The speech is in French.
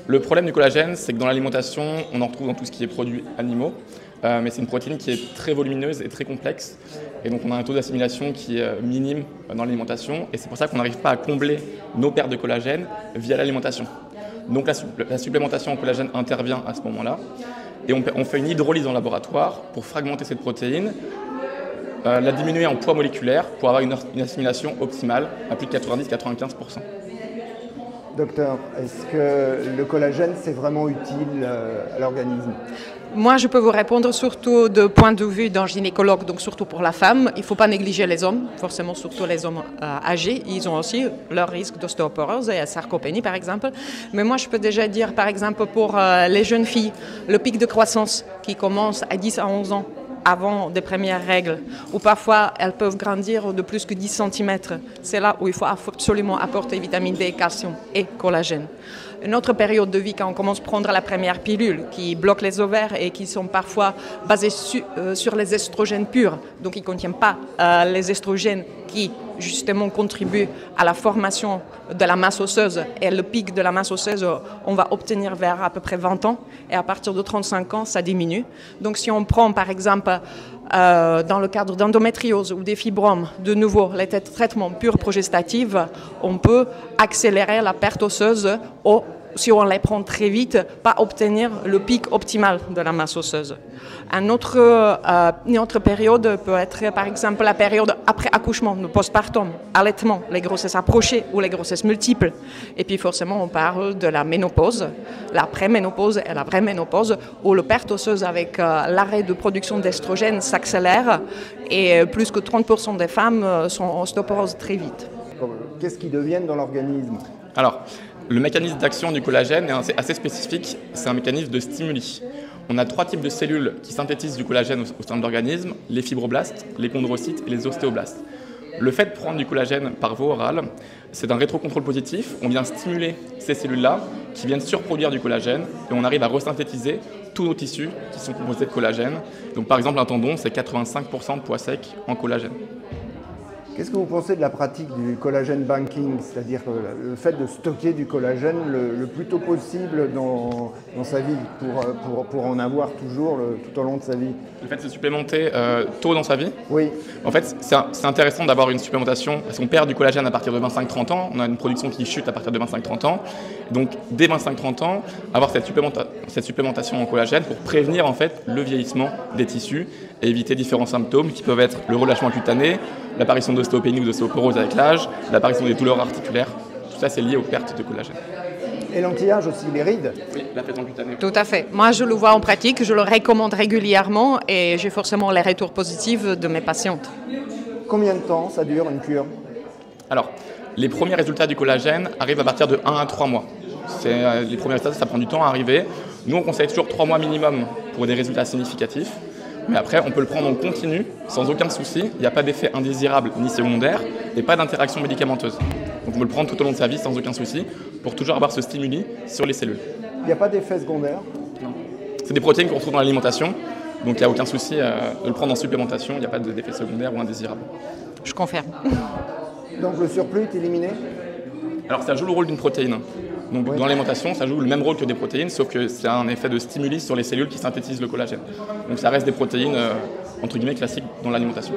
Le problème du collagène, c'est que dans l'alimentation, on en retrouve dans tout ce qui est produits animaux, mais c'est une protéine qui est très volumineuse et très complexe, et donc on a un taux d'assimilation qui est minime dans l'alimentation, et c'est pour ça qu'on n'arrive pas à combler nos pertes de collagène via l'alimentation. Donc la supplémentation en collagène intervient à ce moment-là, et on fait une hydrolyse en laboratoire pour fragmenter cette protéine, la diminuer en poids moléculaire pour avoir une assimilation optimale à plus de 90-95%. Docteur, est-ce que le collagène, c'est vraiment utile à l'organisme? Moi, je peux vous répondre surtout de point de vue d'un gynécologue, donc surtout pour la femme. Il ne faut pas négliger les hommes, forcément surtout les hommes âgés. Ils ont aussi leur risque d'ostéoporose et à sarcopénie, par exemple. Mais moi, je peux déjà dire, par exemple, pour les jeunes filles, le pic de croissance qui commence à 10 à 11 ans, avant des premières règles, ou parfois elles peuvent grandir de plus que 10 cm. C'est là où il faut absolument apporter vitamine D, calcium et collagène. Une autre période de vie, quand on commence à prendre la première pilule, qui bloque les ovaires et qui sont parfois basées sur les estrogènes purs, donc ils ne contiennent pas les estrogènes qui justement contribuent à la formation de la masse osseuse. Et le pic de la masse osseuse, on va obtenir vers à peu près 20 ans, et à partir de 35 ans, ça diminue. Donc si on prend par exemple dans le cadre d'endométriose ou des fibromes, de nouveau, les traitements purs progestatifs, on peut accélérer la perte osseuse ou, si on les prend très vite, pas obtenir le pic optimal de la masse osseuse. Une autre période peut être, par exemple, la période après accouchement, le postpartum, allaitement, les grossesses approchées ou les grossesses multiples. Et puis forcément, on parle de la ménopause, la préménopause et la vraie ménopause, où le perte osseuse avec l'arrêt de production d'estrogène s'accélère et plus que 30% des femmes sont en ostéoporose très vite. Qu'est-ce qui devient dans l'organisme? Alors, le mécanisme d'action du collagène est assez spécifique, c'est un mécanisme de stimuli. On a 3 types de cellules qui synthétisent du collagène au sein de l'organisme, les fibroblastes, les chondrocytes et les ostéoblastes. Le fait de prendre du collagène par voie orale, c'est un rétrocontrôle positif. On vient stimuler ces cellules-là qui viennent surproduire du collagène et on arrive à resynthétiser tous nos tissus qui sont composés de collagène. Donc par exemple un tendon, c'est 85% de poids sec en collagène. Qu'est-ce que vous pensez de la pratique du collagène banking, c'est-à-dire le fait de stocker du collagène le plus tôt possible dans sa vie pour en avoir toujours tout au long de sa vie? Le fait de se supplémenter tôt dans sa vie? Oui. En fait, c'est intéressant d'avoir une supplémentation parce qu'on perd du collagène à partir de 25-30 ans. On a une production qui chute à partir de 25-30 ans. Donc, dès 25-30 ans, avoir cette supplémentation en collagène pour prévenir en fait le vieillissement des tissus et éviter différents symptômes qui peuvent être le relâchement cutané, l'apparition d'ostéopénie ou d'ostéoporose avec l'âge, l'apparition des douleurs articulaires. Tout ça, c'est lié aux pertes de collagène. Et l'anti-âge aussi, les rides? Oui, l'appétence cutanée. Tout à fait. Moi, je le vois en pratique, je le recommande régulièrement et j'ai forcément les retours positifs de mes patientes. Combien de temps ça dure une cure? Alors, les premiers résultats du collagène arrivent à partir de 1 à 3 mois. Les premiers résultats, ça prend du temps à arriver. Nous, on conseille toujours 3 mois minimum pour des résultats significatifs. Mais après, on peut le prendre en continu, sans aucun souci. Il n'y a pas d'effet indésirable ni secondaire et pas d'interaction médicamenteuse. Donc on peut le prendre tout au long de sa vie sans aucun souci pour toujours avoir ce stimuli sur les cellules. Il n'y a pas d'effet secondaire? Non. C'est des protéines qu'on retrouve dans l'alimentation, donc il n'y a aucun souci de le prendre en supplémentation. Il n'y a pas d'effet secondaire ou indésirable. Je confirme. Donc le surplus est éliminé? Alors ça joue le rôle d'une protéine. Donc oui. Dans l'alimentation, ça joue le même rôle que des protéines, sauf que c'est un effet de stimuli sur les cellules qui synthétisent le collagène. Donc ça reste des protéines, entre guillemets, classiques dans l'alimentation.